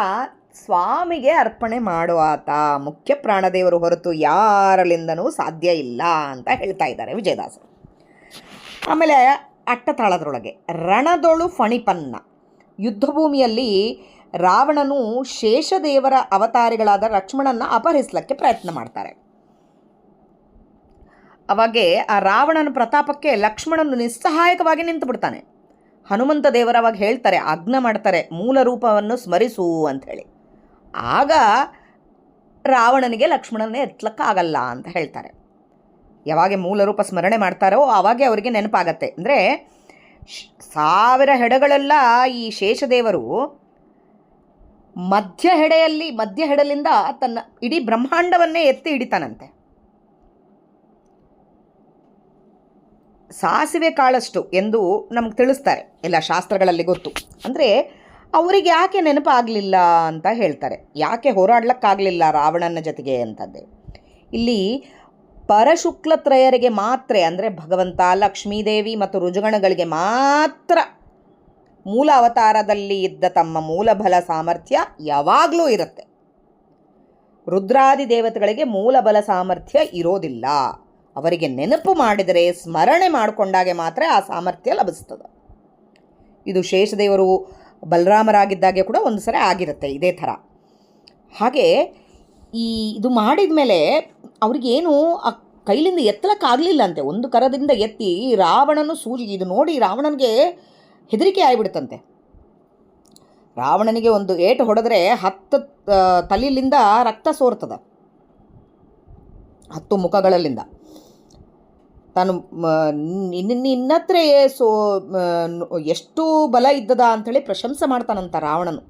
ಸ್ವಾಮಿಗೆ ಅರ್ಪಣೆ ಮಾಡುವ ಆತ ಮುಖ್ಯ ಪ್ರಾಣದೇವರು ಹೊರತು ಯಾರಲ್ಲಿಂದನೂ ಸಾಧ್ಯ ಇಲ್ಲ ಅಂತ ಹೇಳ್ತಾ ಇದ್ದಾರೆ ವಿಜಯದಾಸರು. ಆಮೇಲೆ ಅಟ್ಟತಾಳದೊಳಗೆ ರಣದೊಳು ಫಣಿಪನ್ನ, ಯುದ್ಧಭೂಮಿಯಲ್ಲಿ ರಾವಣನು ಶೇಷದೇವರ ಅವತಾರಿಗಳಾದ ಲಕ್ಷ್ಮಣನ ಅಪಹರಿಸಲಿಕ್ಕೆ ಪ್ರಯತ್ನ ಮಾಡ್ತಾರೆ. ಅವಾಗೆ ಆ ರಾವಣನ ಪ್ರತಾಪಕ್ಕೆ ಲಕ್ಷ್ಮಣನು ನಿಸ್ಸಹಾಯಕವಾಗಿ ನಿಂತು ಬಿಡ್ತಾನೆ. ಹನುಮಂತ ದೇವರ ಅವಾಗ ಹೇಳ್ತಾರೆ, ಆಜ್ಞೆ ಮಾಡ್ತಾರೆ, ಮೂಲ ರೂಪವನ್ನು ಸ್ಮರಿಸು ಅಂಥೇಳಿ. ಆಗ ರಾವಣನಿಗೆ ಲಕ್ಷ್ಮಣನೇ ಎತ್ತಲಕ್ಕಾಗಲ್ಲ ಅಂತ ಹೇಳ್ತಾರೆ. ಯಾವಾಗ ಮೂಲ ರೂಪ ಸ್ಮರಣೆ ಮಾಡ್ತಾರೋ ಆವಾಗೆ ಅವರಿಗೆ ನೆನಪಾಗತ್ತೆ. ಅಂದರೆ 1000 ಹೆಡೆಗಳೆಲ್ಲ ಈ ಶೇಷದೇವರು ಮಧ್ಯ ಹೆಡೆಲಿಂದ ತನ್ನ ಇಡೀ ಬ್ರಹ್ಮಾಂಡವನ್ನೇ ಎತ್ತಿ ಹಿಡಿತಾನಂತೆ. ಸಾಸಿವೆ ಕಾಳಷ್ಟು ಎಂದು ನಮ್ಗೆ ತಿಳಿಸ್ತಾರೆ ಎಲ್ಲ ಶಾಸ್ತ್ರಗಳಲ್ಲಿ ಗೊತ್ತು. ಅಂದರೆ ಅವರಿಗೆ ಯಾಕೆ ನೆನಪಾಗಲಿಲ್ಲ ಅಂತ ಹೇಳ್ತಾರೆ, ಯಾಕೆ ಹೋರಾಡ್ಲಿಕ್ಕಾಗಲಿಲ್ಲ ರಾವಣನ ಜೊತೆಗೆ ಅಂತಂದೆ. ಇಲ್ಲಿ ಪರಶುಕ್ಲತ್ರಯರಿಗೆ ಮಾತ್ರ, ಅಂದರೆ ಭಗವಂತ, ಲಕ್ಷ್ಮೀದೇವಿ ಮತ್ತು ರುಜುಗಣಗಳಿಗೆ ಮಾತ್ರ ಮೂಲ ಅವತಾರದಲ್ಲಿ ಇದ್ದ ತಮ್ಮ ಮೂಲಬಲ ಸಾಮರ್ಥ್ಯ ಯಾವಾಗಲೂ ಇರುತ್ತೆ. ರುದ್ರಾದಿ ದೇವತೆಗಳಿಗೆ ಮೂಲಬಲ ಸಾಮರ್ಥ್ಯ ಇರೋದಿಲ್ಲ. ಅವರಿಗೆ ನೆನಪು ಮಾಡಿದರೆ, ಸ್ಮರಣೆ ಮಾಡಿಕೊಂಡಾಗೆ ಮಾತ್ರ ಆ ಸಾಮರ್ಥ್ಯ ಲಭಿಸ್ತದೆ. ಇದು ಶೇಷದೇವರು ಬಲರಾಮರಾಗಿದ್ದಾಗೆ ಕೂಡ ಒಂದು ಸರಿ ಆಗಿರುತ್ತೆ ಇದೇ ಥರ. ಹಾಗೆ ಇದು ಮಾಡಿದ ಮೇಲೆ ಅವ್ರಿಗೇನು ಆ ಕೈಲಿಂದ ಎತ್ತಲಕ್ಕಾಗಲಿಲ್ಲ ಅಂತೆ. ಒಂದು ಕರದಿಂದ ಎತ್ತಿ ರಾವಣನು ಇದು ನೋಡಿ ರಾವಣನಿಗೆ ಹೆದರಿಕೆ ಆಗಿಬಿಡುತ್ತಂತೆ. ರಾವಣನಿಗೆ ಒಂದು ಏಟು ಹೊಡೆದ್ರೆ 10 ತಲೆಯಿಂದ ರಕ್ತ ಸೋರ್ತದೆ, 10 ಮುಖಗಳಲ್ಲಿಂದ. ತಾನು ನಿನ್ನತ್ರ ಎಷ್ಟು ಬಲ ಇದ್ದದ ಅಂಥೇಳಿ ಪ್ರಶಂಸೆ ಮಾಡ್ತಾನಂತ ರಾವಣನು.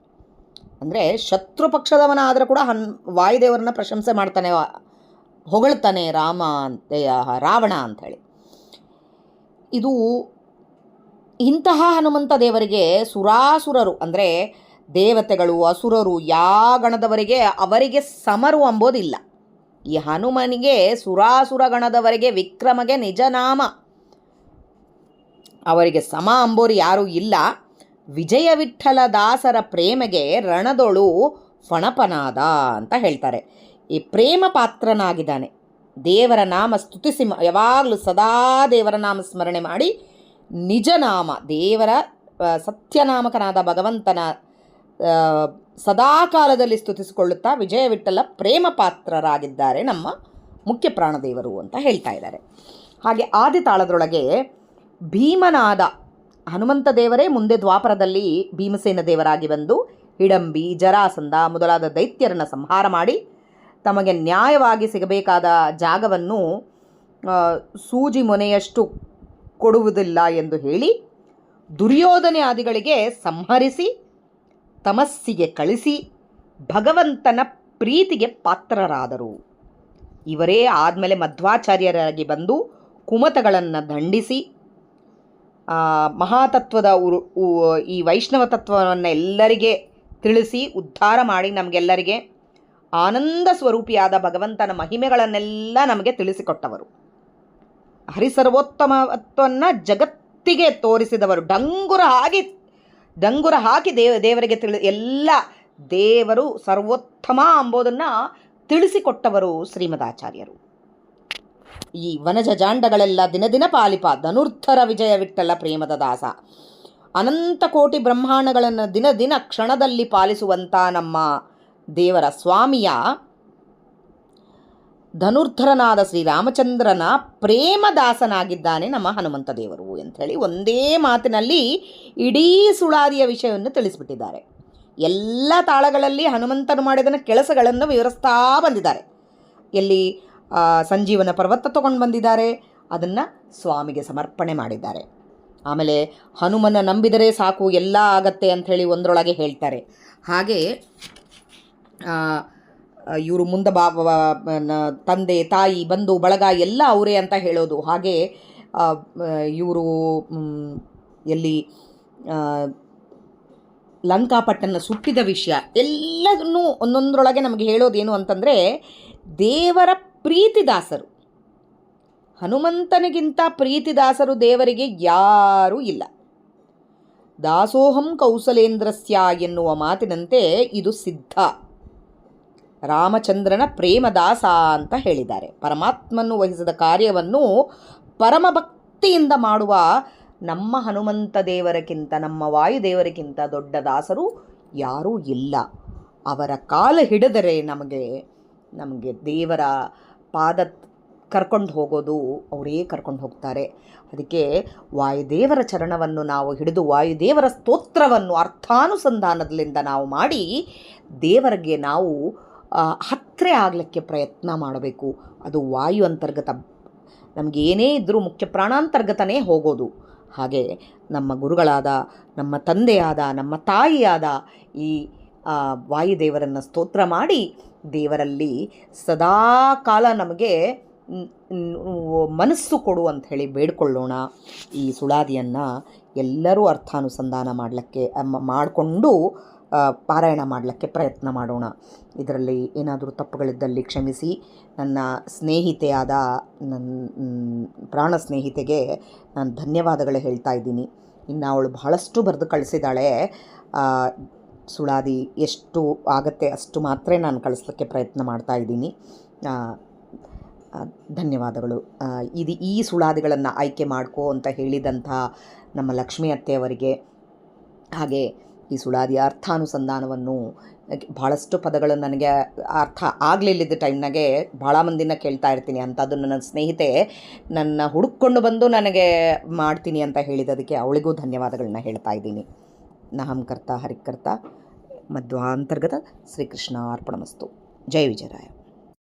ಅಂದರೆ ಶತ್ರು ಪಕ್ಷದವನ ಆದರೂ ಕೂಡ ವಾಯುದೇವರನ್ನ ಪ್ರಶಂಸೆ ಮಾಡ್ತಾನೆ, ಹೊಗಳ್ತಾನೆ ರಾವಣ ಅಂಥೇಳಿ. ಇದು ಇಂತಹ ಹನುಮಂತ ದೇವರಿಗೆ ಸುರಾಸುರರು, ಅಂದರೆ ದೇವತೆಗಳು, ಅಸುರರು, ಯಾಗಣದವರಿಗೆ ಅವರಿಗೆ ಸಮರು ಅಂಬೋದಿಲ್ಲ. ಈ ಹನುಮನಿಗೆ ಸುರಾಸುರ ಗಣದವರೆಗೆ ವಿಕ್ರಮಗೆ ನಿಜನಾಮ, ಅವರಿಗೆ ಸಮ ಅಂಬೋರು ಯಾರೂ ಇಲ್ಲ. ವಿಜಯ ವಿಠ್ಠಲ ದಾಸರ ಪ್ರೇಮಗೆ ರಣದೊಳು ಫಣಪನಾದ ಅಂತ ಹೇಳ್ತಾರೆ. ಈ ಪ್ರೇಮ ಪಾತ್ರನಾಗಿದ್ದಾನೆ. ದೇವರ ನಾಮ ಸ್ತುತಿಸಿ ಯಾವಾಗಲೂ ಸದಾ ದೇವರ ನಾಮ ಸ್ಮರಣೆ ಮಾಡಿ ನಿಜನಾಮ, ದೇವರ ಸತ್ಯನಾಮಕನಾದ ಭಗವಂತನ ಸದಾಕಾಲದಲ್ಲಿ ಸ್ತುತಿಸಿಕೊಳ್ಳುತ್ತಾ ವಿಜಯ ವಿಠ್ಠಲ ಪ್ರೇಮ ಪಾತ್ರರಾಗಿದ್ದಾರೆ ನಮ್ಮ ಮುಖ್ಯ ಪ್ರಾಣದೇವರು ಅಂತ ಹೇಳ್ತಾ ಇದ್ದಾರೆ. ಹಾಗೆ ಆದಿತಾಳದೊಳಗೆ ಭೀಮನಾದ ಹನುಮಂತ ದೇವರೇ ಮುಂದೆ ದ್ವಾಪರದಲ್ಲಿ ಭೀಮಸೇನ ದೇವರಾಗಿ ಬಂದು ಹಿಡಂಬಿ, ಜರಾಸಂಧ ಮೊದಲಾದ ದೈತ್ಯರನ್ನು ಸಂಹಾರ ಮಾಡಿ ತಮಗೆ ನ್ಯಾಯವಾಗಿ ಸಿಗಬೇಕಾದ ಜಾಗವನ್ನು ಸೂಜಿ ಮೊನೆಯಷ್ಟು ಕೊಡುವುದಿಲ್ಲ ಎಂದು ಹೇಳಿ ದುರ್ಯೋಧನೆ ಆದಿಗಳಿಗೆ ಸಂಹರಿಸಿ ತಮಸ್ಸಿಗೆ ಕಳಿಸಿ ಭಗವಂತನ ಪ್ರೀತಿಗೆ ಪಾತ್ರರಾದರು. ಇವರೇ ಆದಮೇಲೆ ಮಧ್ವಾಚಾರ್ಯರಾಗಿ ಬಂದು ಕುಮತಗಳನ್ನು ದಂಡಿಸಿ ಮಹಾತತ್ವದ ಈ ವೈಷ್ಣವ ತತ್ವವನ್ನು ಎಲ್ಲರಿಗೆ ತಿಳಿಸಿ ಉದ್ಧಾರ ಮಾಡಿ ನಮಗೆಲ್ಲರಿಗೆ ಆನಂದ ಸ್ವರೂಪಿಯಾದ ಭಗವಂತನ ಮಹಿಮೆಗಳನ್ನೆಲ್ಲ ನಮಗೆ ತಿಳಿಸಿಕೊಟ್ಟವರು. ಹರಿಸರ್ವೋತ್ತಮತ್ವವನ್ನು ಜಗತ್ತಿಗೆ ತೋರಿಸಿದವರು. ಡಂಗುರ ಹಾಕಿ ದೇವರಿಗೆ ಎಲ್ಲ ದೇವರು ಸರ್ವೋತ್ತಮ ಎಂಬುದನ್ನು ತಿಳಿಸಿಕೊಟ್ಟವರು ಶ್ರೀಮದಾಚಾರ್ಯರು. ಈ ವನಜ ಜಾಂಡಗಳೆಲ್ಲ ದಿನ ಪಾಲಿಪ ಧನುರ್ಧರ ವಿಜಯ ವಿಠ್ಠಲ ಪ್ರೇಮದ ದಾಸ. ಅನಂತ ಕೋಟಿ ಬ್ರಹ್ಮಾಂಡಗಳನ್ನು ದಿನ ಕ್ಷಣದಲ್ಲಿ ಪಾಲಿಸುವಂಥ ನಮ್ಮ ದೇವರ ಸ್ವಾಮಿಯ ಧನುರ್ಧರನಾದ ಶ್ರೀರಾಮಚಂದ್ರನ ಪ್ರೇಮದಾಸನಾಗಿದ್ದಾನೆ ನಮ್ಮ ಹನುಮಂತ ದೇವರು ಅಂಥೇಳಿ ಒಂದೇ ಮಾತಿನಲ್ಲಿ ಇಡೀ ಸುಳಾದಿಯ ವಿಷಯವನ್ನು ತಿಳಿಸಿಬಿಟ್ಟಿದ್ದಾರೆ. ಎಲ್ಲ ತಾಳಗಳಲ್ಲಿ ಹನುಮಂತನು ಮಾಡಿದ ಕೆಲಸಗಳನ್ನು ವಿವರಿಸ್ತಾ ಬಂದಿದ್ದಾರೆ. ಎಲ್ಲಿ ಸಂಜೀವನ ಪರ್ವತ ತಗೊಂಡು ಬಂದಿದ್ದಾರೆ, ಅದನ್ನು ಸ್ವಾಮಿಗೆ ಸಮರ್ಪಣೆ ಮಾಡಿದ್ದಾರೆ. ಆಮೇಲೆ ಹನುಮನ ನಂಬಿದರೆ ಸಾಕು ಎಲ್ಲ ಆಗತ್ತೆ ಅಂಥೇಳಿ ಒಂದರೊಳಗೆ ಹೇಳ್ತಾರೆ. ಹಾಗೆ ಇವರು ಮುಂದೆ ತಂದೆ ತಾಯಿ ಬಂಧು ಬಳಗ ಎಲ್ಲ ಅವರೇ ಅಂತ ಹೇಳೋದು. ಹಾಗೆ ಇವರು ಎಲ್ಲಿ ಲಂಕಾಪಟ್ಟಣ ಸುಟ್ಟಿದ ವಿಷಯ ಎಲ್ಲದನ್ನೂ ಒಂದೊಂದರೊಳಗೆ ನಮಗೆ ಹೇಳೋದೇನು ಅಂತಂದರೆ, ದೇವರ ಪ್ರೀತಿದಾಸರು, ಹನುಮಂತನಿಗಿಂತ ಪ್ರೀತಿದಾಸರು ದೇವರಿಗೆ ಯಾರೂ ಇಲ್ಲ. ದಾಸೋಹಂ ಕೌಸಲೇಂದ್ರಸ್ಯ ಎನ್ನುವ ಮಾತಿನಂತೆ ಇದು ಸಿದ್ಧ. ರಾಮಚಂದ್ರನ ಪ್ರೇಮದಾಸ ಅಂತ ಹೇಳಿದ್ದಾರೆ. ಪರಮಾತ್ಮನು ವಹಿಸಿದ ಕಾರ್ಯವನ್ನು ಪರಮಭಕ್ತಿಯಿಂದ ಮಾಡುವ ನಮ್ಮ ಹನುಮಂತ ದೇವರಕ್ಕಿಂತ, ನಮ್ಮ ವಾಯುದೇವರಿಗಿಂತ ದೊಡ್ಡ ದಾಸರು ಯಾರೂ ಇಲ್ಲ. ಅವರ ಕಾಲ ಹಿಡಿದರೆ ನಮಗೆ ದೇವರ ಪಾದ ಕರ್ಕೊಂಡು ಹೋಗೋದು ಅವರೇ ಕರ್ಕೊಂಡು ಹೋಗ್ತಾರೆ. ಅದಕ್ಕೆ ವಾಯುದೇವರ ಚರಣವನ್ನು ನಾವು ಹಿಡಿದು ವಾಯುದೇವರ ಸ್ತೋತ್ರವನ್ನು ಅರ್ಥಾನುಸಂಧಾನದಿಂದ ನಾವು ಮಾಡಿ ದೇವರಿಗೆ ನಾವು ಹತ್ತಿರ ಆಗಲಿಕ್ಕೆ ಪ್ರಯತ್ನ ಮಾಡಬೇಕು. ಅದು ವಾಯು ಅಂತರ್ಗತ. ನಮಗೆ ಏನೇ ಇದ್ದರೂ ಮುಖ್ಯ ಪ್ರಾಣಾಂತರ್ಗತನೇ ಹೋಗೋದು. ಹಾಗೆ ನಮ್ಮ ಗುರುಗಳಾದ, ನಮ್ಮ ತಂದೆಯಾದ, ನಮ್ಮ ತಾಯಿಯಾದ ಈ ವಾಯುದೇವರನ್ನು ಸ್ತೋತ್ರ ಮಾಡಿ ದೇವರಲ್ಲಿ ಸದಾ ಕಾಲ ನಮಗೆ ಮನಸ್ಸು ಕೊಡು ಅಂತ ಹೇಳಿ ಬೇಡ್ಕೊಳ್ಳೋಣ. ಈ ಸುಳಾದಿಯನ್ನು ಎಲ್ಲರೂ ಅರ್ಥಾನುಸಂಧಾನ ಮಾಡಿಕೊಂಡು ಪಾರಾಯಣ ಮಾಡಲಿಕ್ಕೆ ಪ್ರಯತ್ನ ಮಾಡೋಣ. ಇದರಲ್ಲಿ ಏನಾದರೂ ತಪ್ಪುಗಳಿದ್ದಲ್ಲಿ ಕ್ಷಮಿಸಿ. ನನ್ನ ಸ್ನೇಹಿತೆಯಾದ ಪ್ರಾಣ ಸ್ನೇಹಿತೆಗೆ ನಾನು ಧನ್ಯವಾದಗಳು ಹೇಳ್ತಾ ಇದ್ದೀನಿ. ಇನ್ನು ಅವಳು ಬಹಳಷ್ಟು ಬರೆದು ಕಳಿಸಿದ್ದಾಳೆ. ಸುಳಾದಿ ಎಷ್ಟು ಆಗತ್ತೆ ಅಷ್ಟು ಮಾತ್ರ ನಾನು ಕಳಿಸ್ಲಿಕ್ಕೆ ಪ್ರಯತ್ನ ಮಾಡ್ತಾ ಇದ್ದೀನಿ. ಧನ್ಯವಾದಗಳು. ಈ ಸುಳಾದಿಗಳನ್ನು ಆಯ್ಕೆ ಮಾಡ್ಕೋ ಅಂತ ಹೇಳಿದಂಥ ನಮ್ಮ ಲಕ್ಷ್ಮೀ ಅತ್ತೆಯವರಿಗೆ, ಹಾಗೆ ಈ ಸುಳಾದಿಯ ಅರ್ಥಾನುಸಂಧಾನವನ್ನು ಭಾಳಷ್ಟು ಪದಗಳು ನನಗೆ ಅರ್ಥ ಆಗಲಿಲ್ಲದ ಟೈಮ್ನಾಗೆ ಭಾಳ ಮಂದಿನ ಕೇಳ್ತಾ ಇರ್ತೀನಿ. ಅಂಥದ್ದು ನನ್ನ ಸ್ನೇಹಿತೆ ನನ್ನ ಹುಡುಕೊಂಡು ಬಂದು ನನಗೆ ಮಾಡ್ತೀನಿ ಅಂತ ಹೇಳಿದ್ದಕ್ಕೆ ಅವಳಿಗೂ ಧನ್ಯವಾದಗಳನ್ನ ಹೇಳ್ತಾ ಇದ್ದೀನಿ. ನಹಂಕರ್ತ ಹರಿಕರ್ತ ಮಧ್ವಾಂತರ್ಗತ ಶ್ರೀಕೃಷ್ಣ ಅರ್ಪಣಮಸ್ತು. ಜೈ ವಿಜಯರಾಯ.